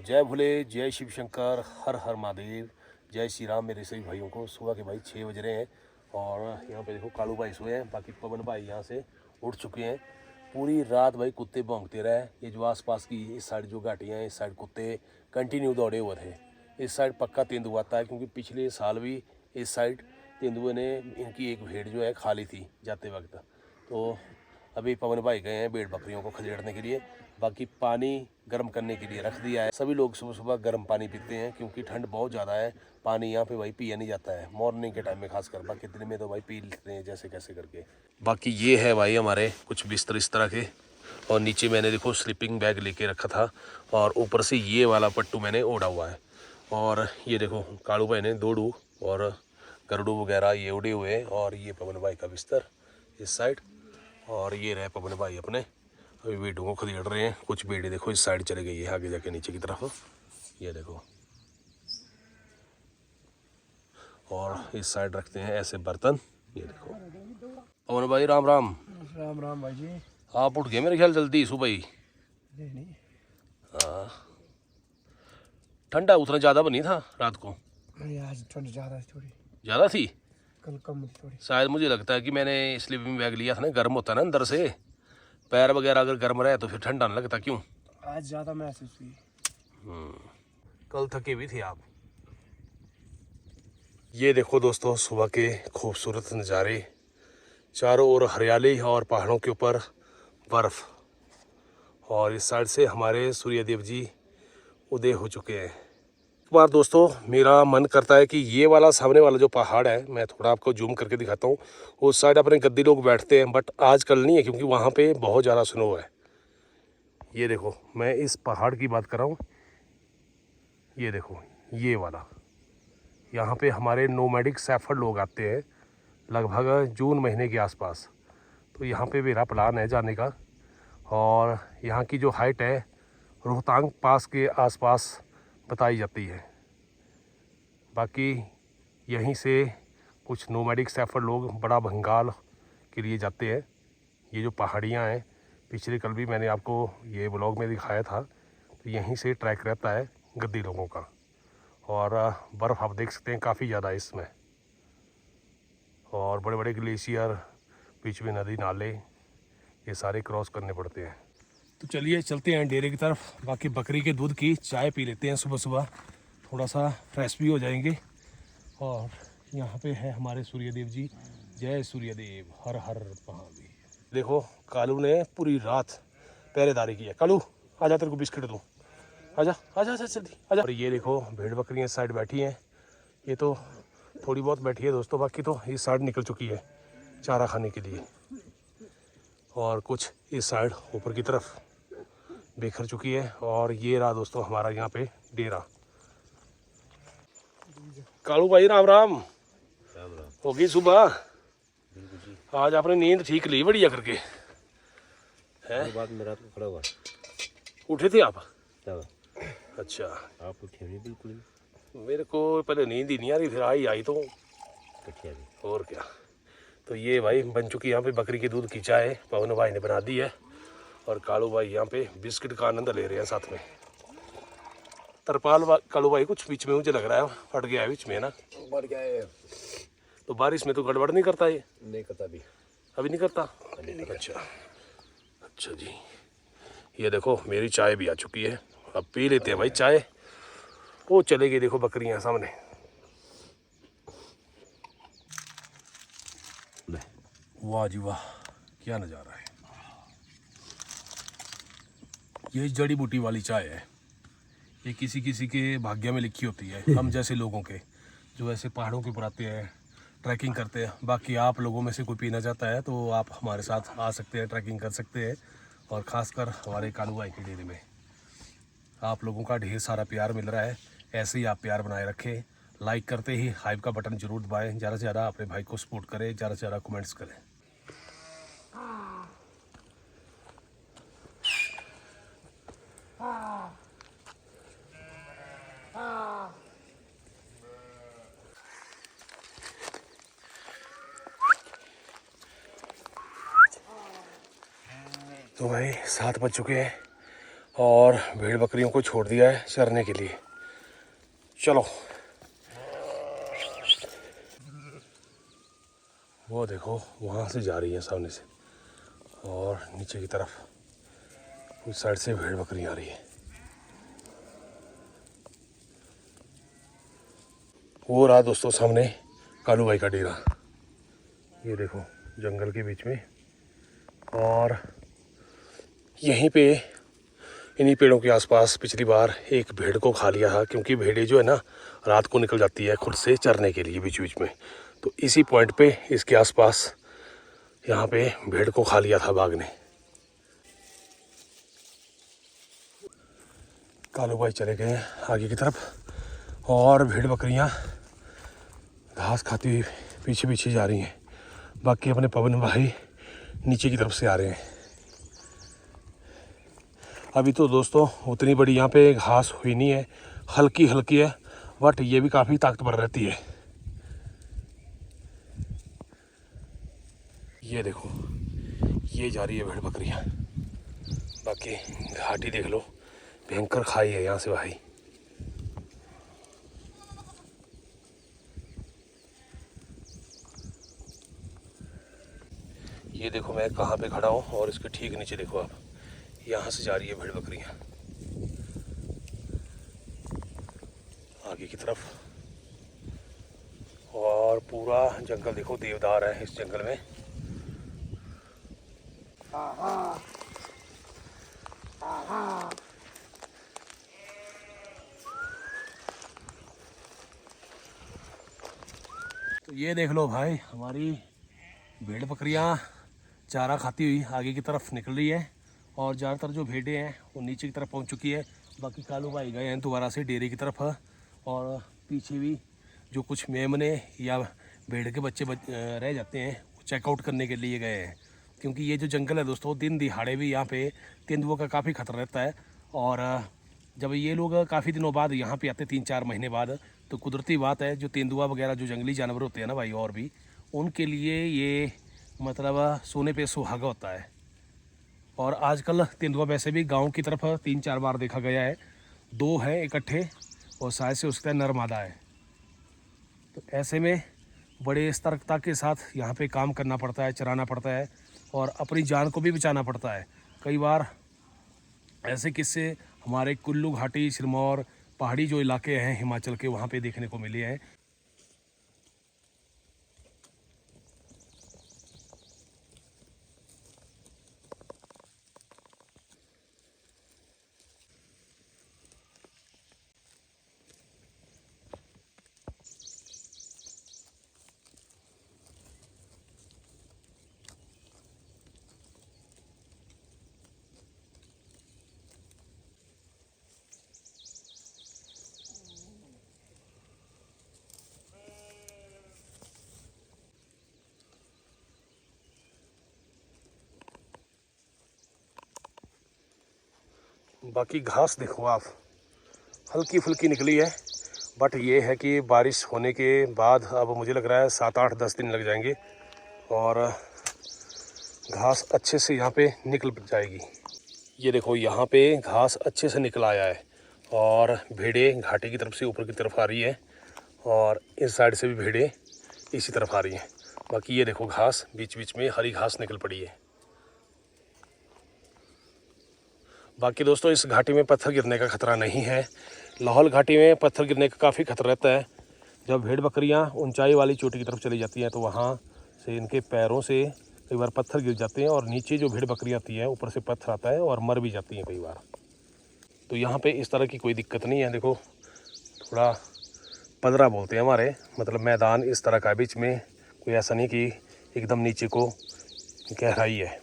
जय भोले, जय शिव शंकर, हर हर महादेव, जय श्री राम। मेरे सभी भाइयों को सुबह के भाई 6 बज रहे हैं और यहाँ पे देखो कालू भाई सोए हैं, बाकी पवन भाई यहाँ से उठ चुके हैं। पूरी रात भाई कुत्ते भौंकते रहे। ये जो आसपास की इस साइड जो घाटियाँ हैं, इस साइड कुत्ते कंटिन्यू दौड़े हुए थे। इस साइड पक्का तेंदुआ आता है, क्योंकि पिछले साल भी इस साइड तेंदुए ने इनकी एक भेड़ जो है खा ली थी जाते वक्त। तो अभी पवन भाई गए हैं भेड़ बकरियों को खदेड़ने के लिए, बाकी पानी गर्म करने के लिए रख दिया है। सभी लोग सुबह सुबह गर्म पानी पीते हैं, क्योंकि ठंड बहुत ज़्यादा है। पानी यहाँ पे भाई पिया नहीं जाता है मॉर्निंग के टाइम में खासकर, बाकी दिन में तो भाई पी लेते हैं जैसे कैसे करके। बाकी ये है भाई हमारे कुछ बिस्तर इस तरह के, और नीचे मैंने देखो स्लीपिंग बैग लेके रखा था, और ऊपर से ये वाला पट्टू मैंने ओढ़ा हुआ है। और ये देखो कालू भाई ने दोड़ू और गरुड़ू वगैरह ये उड़े हुए हैं। और ये पवन भाई का बिस्तर इस साइड, और ये रहे पवन भाई अपने अभी बेटों को खदेड़ रहे हैं। कुछ बेटे देखो इस साइड चले गई है आगे जाके नीचे की तरफ, ये देखो। और इस साइड रखते हैं ऐसे बर्तन, ये देखो। पवन भाई राम राम। राम राम भाई जी। आप उठ गए मेरे ख्याल जल्दी सुबह ही। नहीं हाँ, ठंडा उतना ज़्यादा बनी था रात को। आज ठंड थोड़ी ज़्यादा थी, कल कम थोड़ी। शायद मुझे लगता है कि मैंने स्लीपिंग बैग लिया था ना, गर्म होता है ना अंदर से, पैर वगैरह अगर गर्म रहे तो फिर ठंडा नहीं लगता। क्यों आज ज़्यादा महसूस हुई। कल थके भी थे आप। ये देखो दोस्तों सुबह के खूबसूरत नज़ारे, चारों ओर हरियाली और पहाड़ों के ऊपर बर्फ़, और इस साइड से हमारे सूर्यदेव जी उदय हो चुके हैं। एक बार दोस्तों मेरा मन करता है कि ये वाला सामने वाला जो पहाड़ है, मैं थोड़ा आपको जूम करके दिखाता हूँ। उस साइड अपने गद्दी लोग बैठते हैं, बट आजकल नहीं है, क्योंकि वहाँ पे बहुत ज़्यादा स्नो है। ये देखो मैं इस पहाड़ की बात कर रहा हूँ, ये देखो ये वाला। यहाँ पे हमारे नोमैडिक सैफर्ड लोग आते हैं लगभग जून महीने के आसपास। तो यहाँ पे मेरा प्लान है जाने का, और यहाँ की जो हाइट है रोहतांग पास के आसपास बताई जाती है। बाकी यहीं से कुछ नोमैडिक सैफर्ड लोग बड़ा बंगाल के लिए जाते हैं। ये जो पहाड़ियाँ हैं, पिछले कल भी मैंने आपको ये ब्लॉग में दिखाया था, तो यहीं से ट्रैक रहता है गद्दी लोगों का। और बर्फ़ आप देख सकते हैं काफ़ी ज़्यादा है इसमें, और बड़े बड़े ग्लेशियर, बीच में नदी नाले, ये सारे क्रॉस करने पड़ते हैं। तो चलिए चलते हैं डेरे की तरफ। बाकी बकरी के दूध की चाय पी लेते हैं सुबह सुबह, थोड़ा सा फ्रेश भी हो जाएंगे। और यहाँ पे है हमारे सूर्यदेव जी, जय सूर्यदेव, हर हर महादेव। देखो कालू ने पूरी रात पहरेदारी की है। कालू आजा, तेरे को बिस्किट दूँ, आजा आजा आजा जल्दी आजा। और ये देखो भेड़ बकरियाँ इस साइड बैठी हैं, ये तो थोड़ी बहुत बैठी है दोस्तों, बाकी तो इस साइड निकल चुकी है चारा खाने के लिए। और कुछ इस साइड ऊपर की तरफ बिखर चुकी है। और ये रहा दोस्तों हमारा यहाँ पे डेरा। कालू भाई राम राम। राम राम। होगी सुबह, आज आपने नींद ठीक ली बढ़िया करके है। बाद में रात को खड़ा हुआ उठे थे आप? तब अच्छा, आप उठे नहीं बिल्कुल भी। मेरे को पहले नींद ही नहीं आ रही, फिर आई तो कठिया भी। और क्या। तो ये भाई बन चुकी यहाँ पे बकरी के दूध की चाय, पवन भाई ने बना दी है। और कालू भाई यहाँ पे बिस्किट का आनंद ले रहे हैं साथ में। तरपाल कालू भाई कुछ बीच में मुझे लग रहा है फट गया है बीच में, है ना? बढ़ गया है तो बारिश में तो गड़बड़ नहीं करता ये? नहीं करता भी, अभी नहीं करता। अच्छा अच्छा जी। ये देखो मेरी चाय भी आ चुकी है, अब पी लेते हैं भाई चाय। वो चले गई देखो बकरियां सामने। वाह जी वाह, क्या नज़ारा है। ये जड़ी बूटी वाली चाय है, ये किसी किसी के भाग्य में लिखी होती है, हम जैसे लोगों के जो ऐसे पहाड़ों के ऊपर आते हैं, ट्रैकिंग करते हैं। बाकी आप लोगों में से कोई पीना चाहता है तो आप हमारे साथ आ सकते हैं, ट्रैकिंग कर सकते हैं। और ख़ासकर हमारे कालू भाई के डेरे में आप लोगों का ढेर सारा प्यार मिल रहा है, ऐसे ही आप प्यार बनाए रखें। लाइक करते ही हाइप का बटन जरूर दबाएं, ज़्यादा से ज़्यादा अपने भाई को सपोर्ट करें, ज़्यादा से ज़्यादा कमेंट्स करें। तो भाई 7 बज चुके हैं और भेड़ बकरियों को छोड़ दिया है चरने के लिए। चलो, वो देखो वहाँ से जा रही है सामने से, और नीचे की तरफ उस साइड से भेड़ बकरी आ रही है। वो रहा दोस्तों सामने कालू भाई का डेरा। ये देखो जंगल के बीच में, और यहीं पे इन्हीं पेड़ों के आसपास पिछली बार एक भेड़ को खा लिया था, क्योंकि भेड़ें जो है ना रात को निकल जाती है खुद से चरने के लिए बीच बीच में। तो इसी पॉइंट पे इसके आसपास यहाँ पे भेड़ को खा लिया था बाघ ने। कालू भाई चले गए आगे की तरफ, और भेड़ बकरियाँ घास खाती हुई पीछे पीछे जा रही हैं। बाकी अपने पवन भाई नीचे की तरफ से आ रहे हैं। अभी तो दोस्तों उतनी बड़ी यहाँ पे घास हुई नहीं है, हल्की हल्की है, बट ये भी काफ़ी ताकतवर रहती है। ये देखो ये जा रही है भेड़ बकरियाँ। बाकी घाटी देख लो, भयंकर खाई है यहाँ से भाई। ये देखो मैं कहाँ पे खड़ा हूँ, और इसके ठीक नीचे देखो आप, यहाँ से जा रही है भेड़ बकरियाँ आगे की तरफ। और पूरा जंगल देखो, देवदार है इस जंगल में। तो ये देख लो भाई, हमारी भेड़ बकरियाँ चारा खाती हुई आगे की तरफ निकल रही है, और ज़्यादातर जो भेड़ें हैं वो नीचे की तरफ पहुंच चुकी है। बाकी कालू भाई गए हैं दोबारा से डेरे की तरफ, और पीछे भी जो कुछ मेमने या भेड़ के बच्चे रह जाते हैं वो चेकआउट करने के लिए गए हैं। क्योंकि ये जो जंगल है दोस्तों, दिन दिहाड़े भी यहाँ पे तेंदुओं का काफ़ी खतरा रहता है। और जब ये लोग काफ़ी दिनों बाद यहाँ पे आते, 3-4 महीने बाद, तो कुदरती बात है जो तेंदुआ वगैरह जो जंगली जानवर होते हैं ना भाई, और भी उनके लिए ये मतलब सोने पे सुहागा होता है। और आजकल तेंदुआ वैसे भी गांव की तरफ 3-4 बार देखा गया है, 2 हैं इकट्ठे, और शायद से उसका नर मादा है। तो ऐसे में बड़े सतर्कता के साथ यहाँ पे काम करना पड़ता है, चराना पड़ता है, और अपनी जान को भी बचाना पड़ता है। कई बार ऐसे किस्से हमारे कुल्लू घाटी, सिरमौर पहाड़ी जो इलाके हैं हिमाचल के, वहाँ पे देखने को मिले हैं। बाकी घास देखो आप, हल्की फुल्की निकली है, बट ये है कि बारिश होने के बाद अब मुझे लग रहा है 7-8-10 दिन लग जाएंगे, और घास अच्छे से यहाँ पे निकल जाएगी। ये देखो यहाँ पे घास अच्छे से निकल आया है, और भेड़ें घाटी की तरफ से ऊपर की तरफ आ रही है, और इस साइड से भी भेड़ें इसी तरफ आ रही हैं। बाकी ये देखो घास बीच बीच में हरी घास निकल पड़ी है। बाकी दोस्तों इस घाटी में पत्थर गिरने का खतरा नहीं है। लाहौल घाटी में पत्थर गिरने का काफ़ी खतरा रहता है। जब भेड़ बकरियां ऊंचाई वाली चोटी की तरफ चली जाती हैं तो वहाँ से इनके पैरों से कई बार पत्थर गिर जाते हैं, और नीचे जो भेड़ बकरियां आती हैं ऊपर से पत्थर आता है और मर भी जाती हैं कई बार। तो यहाँ पे इस तरह की कोई दिक्कत नहीं है। देखो थोड़ा पदरा बोलते हैं हमारे, मतलब मैदान इस तरह का बीच में, कोई ऐसा नहीं कि एकदम नीचे को गहराई है।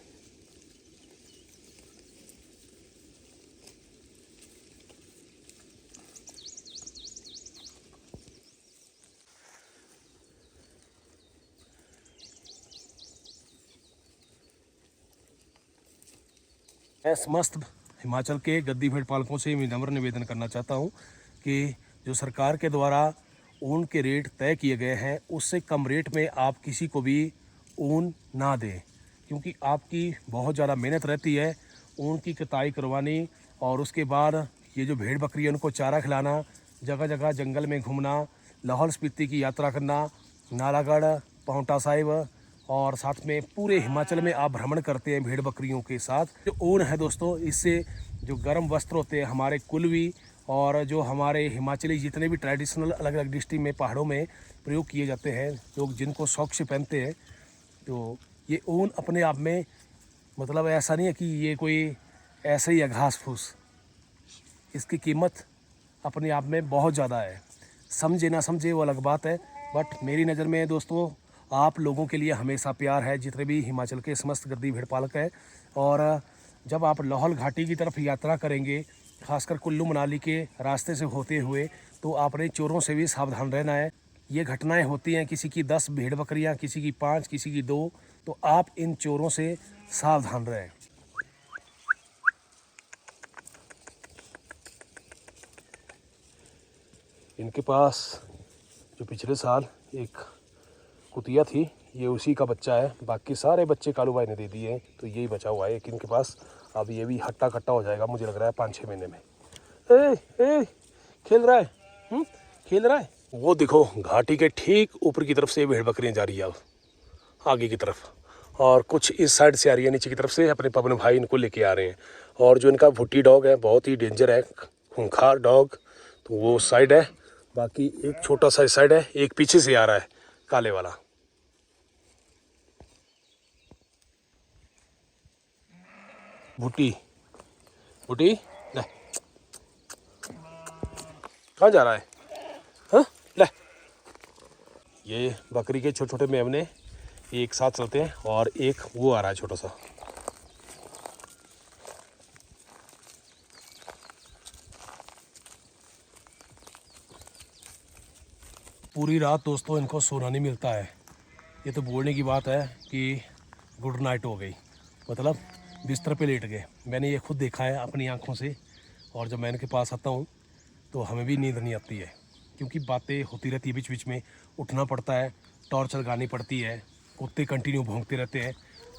मैं समस्त हिमाचल के गद्दी भेड़ पालकों से विनम्र निवेदन करना चाहता हूं कि जो सरकार के द्वारा ऊन के रेट तय किए गए हैं उससे कम रेट में आप किसी को भी ऊन ना दें, क्योंकि आपकी बहुत ज़्यादा मेहनत रहती है ऊन की कटाई करवानी, और उसके बाद ये जो भेड़ बकरी है उनको चारा खिलाना, जगह जगह जंगल में घूमना, लाहौल स्पीति की यात्रा करना, नालागढ़, पांवटा साहिब और साथ में पूरे हिमाचल में आप भ्रमण करते हैं भेड़ बकरियों के साथ। जो ऊन है दोस्तों, इससे जो गर्म वस्त्र होते हैं हमारे कुल्वी और जो हमारे हिमाचली जितने भी ट्रेडिशनल अलग अलग डिस्ट्रिक्ट में पहाड़ों में प्रयोग किए जाते हैं, लोग जिनको शौक से पहनते हैं, तो ये ऊन अपने आप में मतलब ऐसा नहीं है कि ये कोई ऐसे ही है घास फूस। इसकी कीमत अपने आप में बहुत ज़्यादा है। समझे ना समझे वो अलग बात है, बट मेरी नज़र में दोस्तों आप लोगों के लिए हमेशा प्यार है, जितने भी हिमाचल के समस्त गद्दी भेड़ पालक हैं। और जब आप लाहौल घाटी की तरफ यात्रा करेंगे, खासकर कुल्लू मनाली के रास्ते से होते हुए, तो आपने चोरों से भी सावधान रहना है। ये घटनाएं होती हैं, किसी की 10 भेड़ बकरियां, किसी की 5, किसी की 2, तो आप इन चोरों से सावधान रहें। इनके पास जो पिछले साल एक कुतिया थी, ये उसी का बच्चा है। बाकी सारे बच्चे कालू भाई ने दे दिए हैं, तो यही बचा हुआ है एक इनके पास। अब ये भी हट्टा कट्टा हो जाएगा मुझे लग रहा है 5-6 महीने में। ए खेल रहा है, खेल रहा है। वो देखो घाटी के ठीक ऊपर की तरफ से भेड़ बकरियां जा रही है अब आगे की तरफ, और कुछ इस साइड से आ रही है नीचे की तरफ से। अपने पवन भाई इनको लेके आ रहे हैं। और जो इनका भुट्टी डॉग है बहुत ही डेंजर है, खूंखार डॉग, तो वो साइड है। बाकी एक छोटा सा साइड है, एक पीछे से आ रहा है काले वाला। भुट्टी भुट्टी ले, कहाँ जा रहा है? हाँ ले, ये बकरी के छोटे छोटे मेमने एक साथ चलते हैं, और एक वो आ रहा है छोटा सा। पूरी रात दोस्तों इनको सोना नहीं मिलता है। ये तो बोलने की बात है कि गुड नाइट हो गई, मतलब बिस्तर पे लेट गए। मैंने ये खुद देखा है अपनी आंखों से, और जब मैं इनके पास आता हूँ तो हमें भी नींद नहीं आती है, क्योंकि बातें होती रहती है, बीच बीच में उठना पड़ता है, टॉर्च लगानी पड़ती है, कुत्ते कंटिन्यू भौंकते रहते हैं।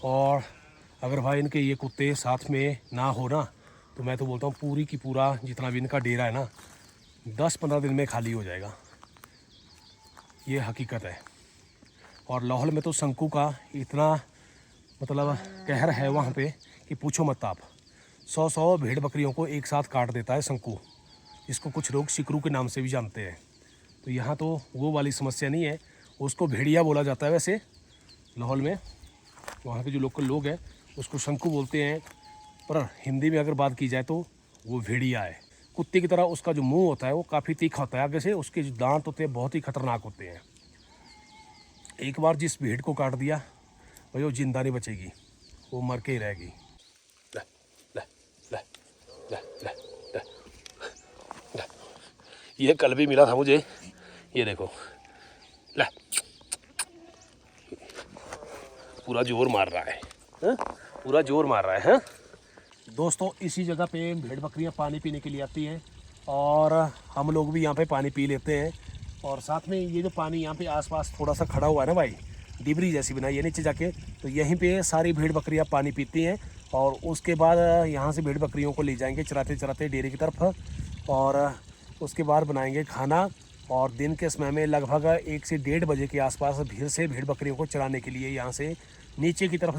और अगर भाई इनके ये कुत्ते साथ में ना हो ना, तो मैं तो बोलता हूँ पूरी की पूरा जितना भी इनका डेरा है ना 10-15 दिन में खाली हो जाएगा। ये हकीकत है। और लाहौल में तो शंकु का इतना मतलब कहर है वहाँ पे कि पूछो मत आप। 100 भेड़ बकरियों को एक साथ काट देता है शंकु, इसको कुछ लोग शिकरू के नाम से भी जानते हैं। तो यहाँ तो वो वाली समस्या नहीं है, उसको भेड़िया बोला जाता है वैसे लाहौल में। वहाँ के जो लोकल लोग हैं उसको शंकु बोलते हैं, पर हिंदी में अगर बात की जाए तो वो भेड़िया है। कुत्ते की तरह उसका जो मुंह होता है वो काफ़ी तीखा होता है आगे से, उसके जो दांत होते हैं बहुत ही खतरनाक होते हैं। एक बार जिस भेड़ को काट दिया भाई वो जिंदा नहीं बचेगी, वो मर के ही रहेगी। ले, ले, ले, ले, ले, ले, ले। ये कल भी मिला था मुझे, ये देखो ले, पूरा जोर मार रहा है, हा? पूरा जोर मार रहा है। हा? दोस्तों इसी जगह पे भेड़ बकरियां पानी पीने के लिए आती हैं, और हम लोग भी यहाँ पे पानी पी लेते हैं। और साथ में ये जो पानी यहाँ पे आसपास थोड़ा सा खड़ा हुआ है ना भाई, डिबरी जैसी बनाई है नीचे जाके, तो यहीं पे सारी भेड़ बकरियां पानी पीती हैं। और उसके बाद यहाँ से भेड़ बकरियों को ले जाएंगे चराते चराते डेयरी की तरफ, और उसके बाद बनाएंगे खाना। और दिन के समय में लगभग 1 से 1:30 बजे के आसपास फिर से भेड़ बकरियों को चराने के लिए यहाँ से नीचे की तरफ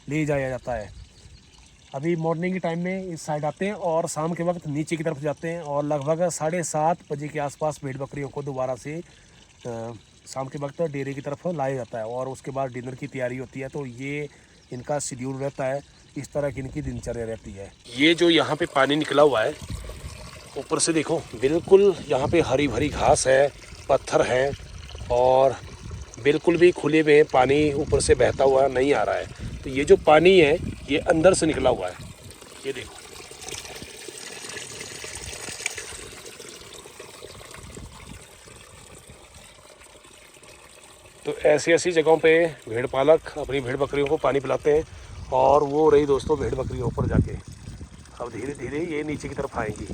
ले जाया जाता है। अभी मॉर्निंग के टाइम में इस साइड आते हैं और शाम के वक्त नीचे की तरफ जाते हैं, और लगभग 7:30 बजे के आसपास भेड़ बकरियों को दोबारा से शाम के वक्त डेयरी की तरफ लाया जाता है। और उसके बाद डिनर की तैयारी होती है। तो ये इनका शेड्यूल रहता है, इस तरह की इनकी दिनचर्या रहती है। ये जो यहाँ पे पानी निकला हुआ है ऊपर से देखो, बिल्कुल यहाँ पे हरी भरी घास है, पत्थर हैं, और बिल्कुल भी खुले में पानी ऊपर से बहता हुआ नहीं आ रहा है। तो ये जो पानी है ये अंदर से निकला हुआ है, ये देखो। तो ऐसी ऐसी जगहों पे भेड़ पालक अपनी भेड़ बकरियों को पानी पिलाते हैं। और वो रही दोस्तों भेड़ बकरियों ऊपर जाके, अब धीरे धीरे ये नीचे की तरफ आएंगी।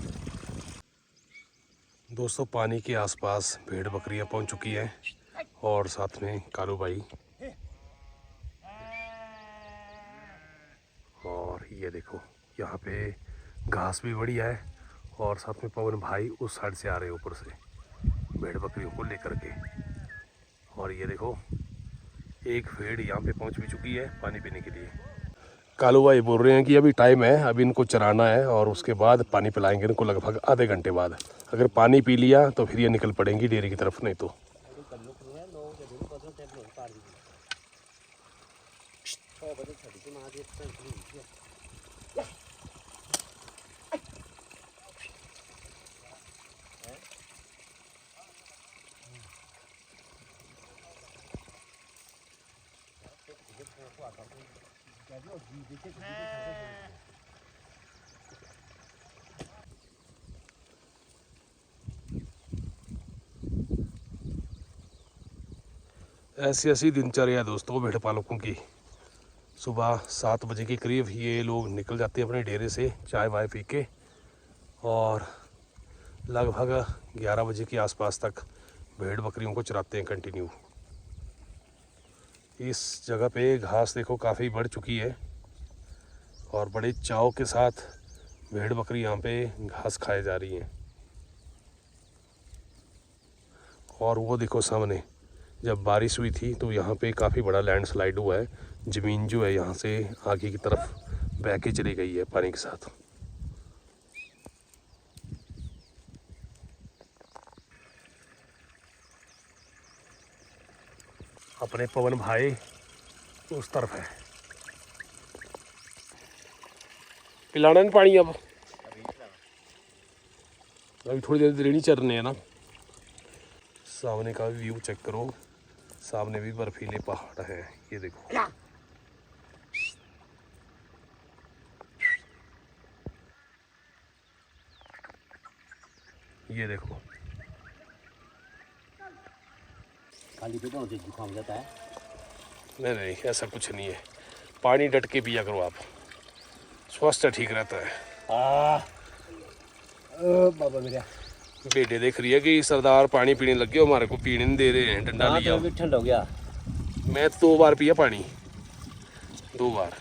दोस्तों पानी के आसपास भेड़ बकरियां पहुंच चुकी हैं, और साथ में कालू भाई। और ये देखो यहाँ पे घास भी बढ़िया है। और साथ में पवन भाई उस साइड से आ रहे हैं ऊपर से भेड़ बकरियों को लेकर के। और ये देखो एक भेड़ यहाँ पे पहुँच भी चुकी है पानी पीने के लिए। कालू भाई बोल रहे हैं कि अभी टाइम है, अभी इनको चराना है और उसके बाद पानी पिलाएंगे इनको लगभग आधे घंटे बाद। अगर पानी पी लिया तो फिर ये निकल पड़ेंगी डेयरी की तरफ, नहीं तो। ऐसी ऐसी दिनचर्या है दोस्तों भेड़ पालकों की। सुबह 7 बजे के करीब ये लोग निकल जाते हैं अपने डेरे से चाय वाय पी के, और लगभग 11 बजे के आसपास तक भेड़ बकरियों को चराते हैं कंटिन्यू। इस जगह पे घास देखो काफ़ी बढ़ चुकी है और बड़े चाव के साथ भेड़ बकरी यहाँ पे घास खाए जा रही हैं। और वो देखो सामने जब बारिश हुई थी तो यहाँ पे काफ़ी बड़ा लैंडस्लाइड हुआ है। ज़मीन जो है यहाँ से आगे की तरफ बह के चली गई है पानी के साथ। अपने पवन भाई उस तरफ है। पिलाना नहीं पानी अब, अभी थोड़ी देर रेड़ी चरने है ना। सामने का व्यू चेक करो, सामने भी बर्फीले पहाड़ हैं, ये देखो। ये देखो खाली पेट होने से जुकाम जाता है। नहीं नहीं ऐसा कुछ नहीं है, पानी डट के पिया करो आप, स्वास्थ्य ठीक रहता है। बाबा मेरा बेटे देख रही है कि सरदार पानी पीने लग गए, हमारे को पीने नहीं दे रहे हैं, डंडा लिया। तो ठंड हो गया। मैं 2 बार पिया पानी, 2 बार।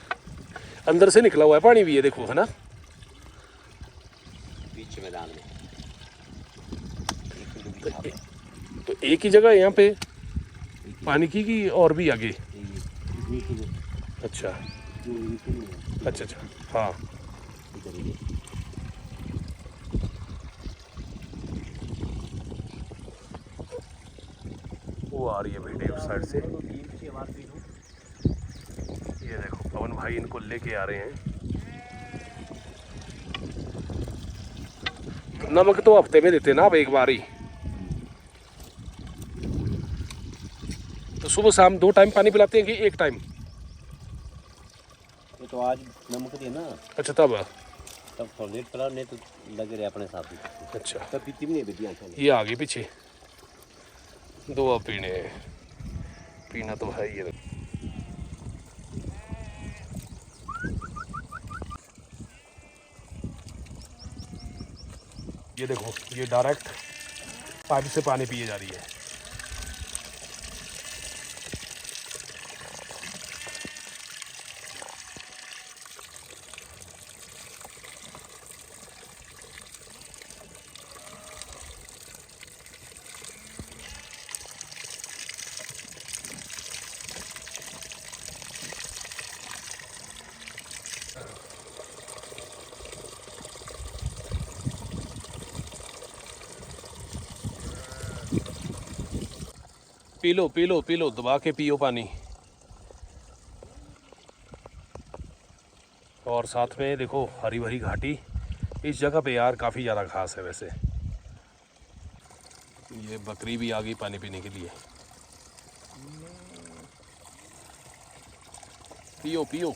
अंदर से निकला हुआ है पानी भी, ये देखो है ना, बीच मैदान में। तो एक ही जगह यहाँ पे पानी की और भी आगे। अच्छा अच्छा अच्छा, हाँ वो आ रही है बेटे उस साइड से। ये देखो पवन भाई इनको लेके आ रहे हैं। नमक तो हफ्ते में देते ना अब एक बार ही, तो सुबह शाम 2 टाइम पानी पिलाते हैं कि 1 टाइम? ये तो आज नमक दिया ना। अच्छा तब थोड़ा लेट पड़ा, नहीं तो लगे रहे अपने साथ ही। अच्छा तब पीती भी नहीं बेटियाँ। ये आगे पीछे 2 अब पीने हैं, पीना तो है ये। ये देखो ये डायरेक्ट पाइप से पानी पिए जा रही है। P low P low P low, दबा के पियो पानी। और साथ में देखो हरी भरी घाटी, इस जगह पे यार काफ़ी ज़्यादा घास है वैसे। ये बकरी भी आ गई पानी पीने के लिए। पियो पियो।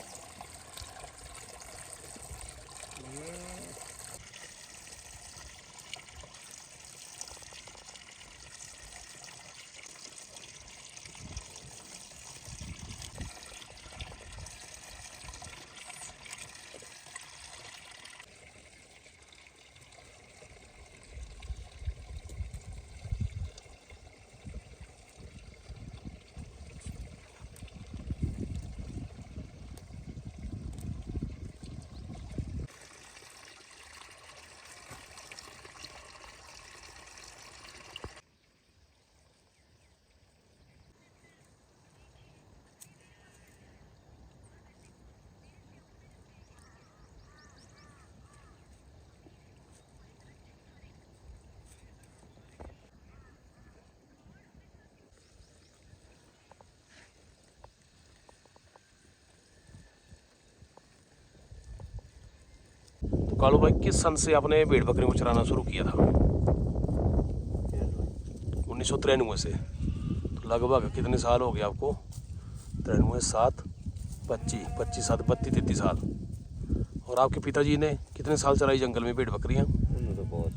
कालू भाई किस सन से आपने भेड़ बकरी को चराना शुरू किया था? 1993 से। तो लगभग कितने साल हो गए आपको? 93, 7, 25, 25, 7, 32, 33 साल। और आपके पिताजी ने कितने साल चराई जंगल में भेड़ बकरियाँ? उन्होंने तो बहुत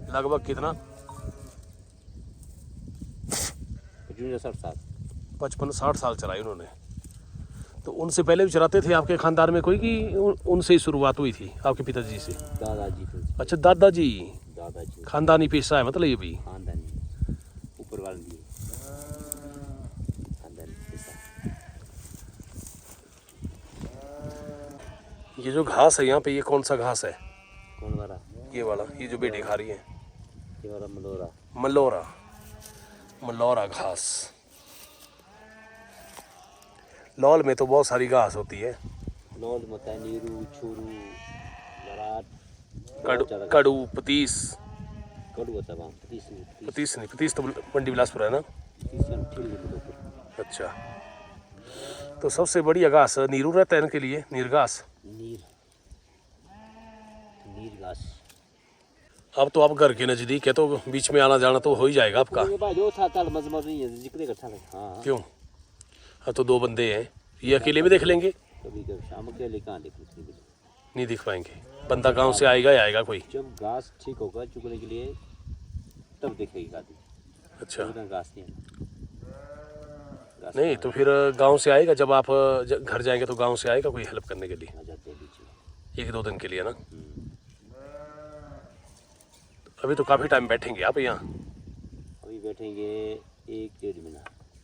लगभग कितना? 60 साल। 55-60 साल चलाई उन्होंने। तो उनसे पहले भी चराते थे आपके खानदान में कोई, कि उनसे ही शुरुआत हुई थी आपके पिताजी से? दादाजी थे। अच्छा, दादाजी। दादाजी खानदानी पेशा है मतलब ये भी? खानदानी, ऊपर वाले दिए खानदानी पैसा। ये जो घास है यहाँ पे, ये कौन सा घास है? कौन वाला? ये वाला, ये जो बेटे खा रही है। ये वाला मलोरा। मल्लौरा, मल्लौरा घास। लौल में तो बहुत सारी घास होती है। लौल मत है, नीरू, छोरू, लराट, कड़ू, कड़ू, पतीस। कड़ू होता है वहाँ, पतीस नहीं, पतीस तो मंडी बिलासपुर है ना? अच्छा, तो सबसे बढ़िया घास नीरू रहता है इनके लिए, नीर घास। नीर घास। अब तो आप घर के नज़दीक है, तो बीच में आना जाना तो हो ही जाएगा आपका। जो था ताल मजमर नहीं है, जिक्र करता है। हाँ क्यों? अब तो 2 बंदे हैं, ये अकेले भी देख लेंगे? कभी कभी शाम के लिए कहाँ देखो, नहीं दिख पाएंगे। बंदा गांव से आएगा ही आएगा कोई। जब घास ठीक होगा चुगने के लिए तब देखेगी गाड़ी। अच्छा, घास नहीं है। नहीं तो फिर गांव से आएगा, जब आप घर जाएंगे तो गांव से आएगा कोई हेल्प करने के लिए? आ जाते हैं बीच में। 1-2 दिन के लिए ना? अभी तो काफ़ी टाइम बैठेंगे आप यहाँ? अभी बैठेंगे 1-1.5 महीना।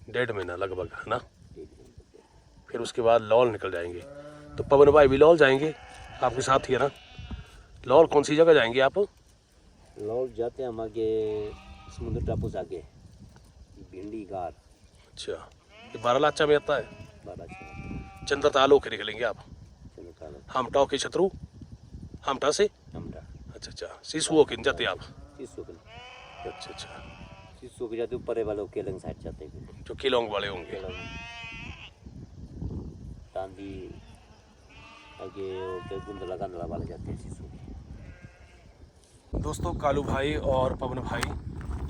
1.5 महीना लगभग है ना? 1.5 महीना। फिर उसके बाद लौल निकल जाएंगे। तो पवन भाई भी लौल जाएंगे आपके साथ ही है ना? लौल कौन सी जगह जाएंगे आप? लौट जाते हैं हम आगे समुद्र टापू से आगे, भिंडी घाट। अच्छा, ये बारालाचा में आता है? बारालाचा। चंद्रताल होकर निकलेंगे आप? हमटा के शत्रु, हमटा से? अच्छा अच्छा, सिसु होकर जाते आप? सिसु के। अच्छा अच्छा, सिसु के जाते ऊपर वाले केलंग साइड जाते हैं, जो केलोंग वाले होंगे। टांडी आगे होकर गुंदला गांदला वाले जाते हैं सिसु। दोस्तों, कालू भाई और पवन भाई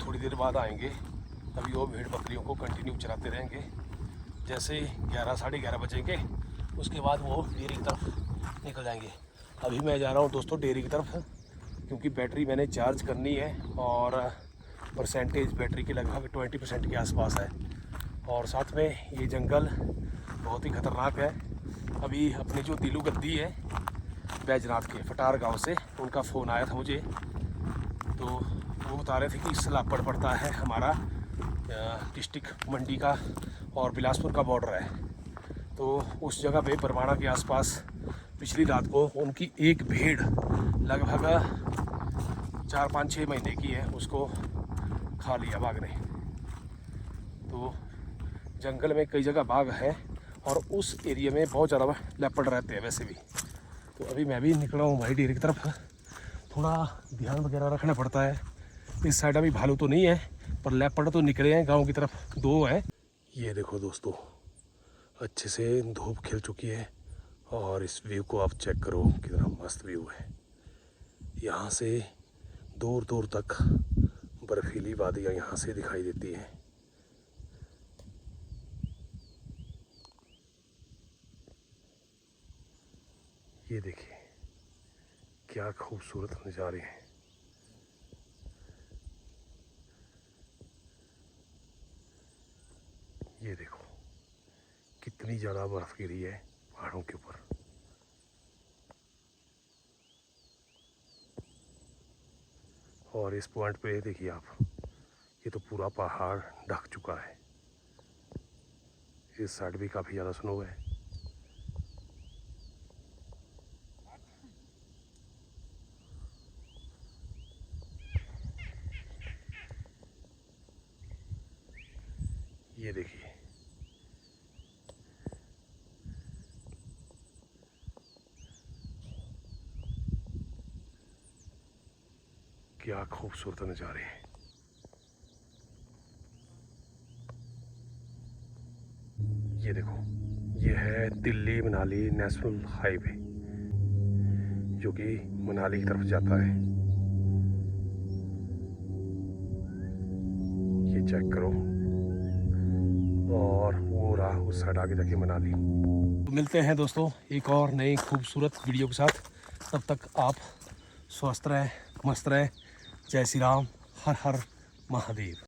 थोड़ी देर बाद आएंगे। अभी वो भेड़ बकरियों को कंटिन्यू चलाते रहेंगे। जैसे 11, साढ़े 11 बजेंगे, उसके बाद वो डेयरी की तरफ निकल जाएंगे। अभी मैं जा रहा हूँ दोस्तों डेयरी की तरफ, क्योंकि बैटरी मैंने चार्ज करनी है और परसेंटेज बैटरी के लगभग 20% के आसपास है। और साथ में ये जंगल बहुत ही ख़तरनाक है। अभी अपने जो दिलू गद्दी है बैजनाथ के फटार गांव से, उनका फ़ोन आया था मुझे। तो वो बता रहे थे कि सलापड़ पड़ता है हमारा डिस्ट्रिक्ट मंडी का और बिलासपुर का बॉर्डर है। तो उस जगह पे बरवाड़ा के आसपास पिछली रात को उनकी एक भेड़ लगभग 4-5-6 महीने की है, उसको खा लिया बाघ ने। तो जंगल में कई जगह बाघ है और उस एरिया में बहुत ज़्यादा लेपर्ड रहते हैं वैसे भी। तो अभी मैं भी निकला हूँ भाई डेयरी की तरफ। थोड़ा ध्यान वगैरह रखना पड़ता है। इस साइड अभी भालू तो नहीं है, पर लेपर्ड तो निकले हैं गांव की तरफ, 2 है। ये देखो दोस्तों, अच्छे से धूप खिल चुकी है और इस व्यू को आप चेक करो, कितना मस्त व्यू है। यहाँ से दूर दूर तक बर्फीली वादियाँ यहाँ से दिखाई देती हैं। ये देखिए क्या खूबसूरत नज़ारे हैं। ये देखो कितनी ज़्यादा बर्फ गिरी है पहाड़ों के ऊपर। और इस पॉइंट पे देखिए आप, ये तो पूरा पहाड़ ढक चुका है। इस साइड भी काफ़ी ज़्यादा स्नो है। ये देखिए क्या खूबसूरत नज़ारे हैं। ये देखो ये है दिल्ली मनाली नेशनल हाईवे जो कि मनाली की तरफ जाता है। ये चेक करो, और वो रहा उस साइड आगे जाके मनाली। तो मिलते हैं दोस्तों एक और नई खूबसूरत वीडियो के साथ। तब तक आप स्वस्थ रहें, मस्त रहें। जय श्री राम, हर हर महादेव।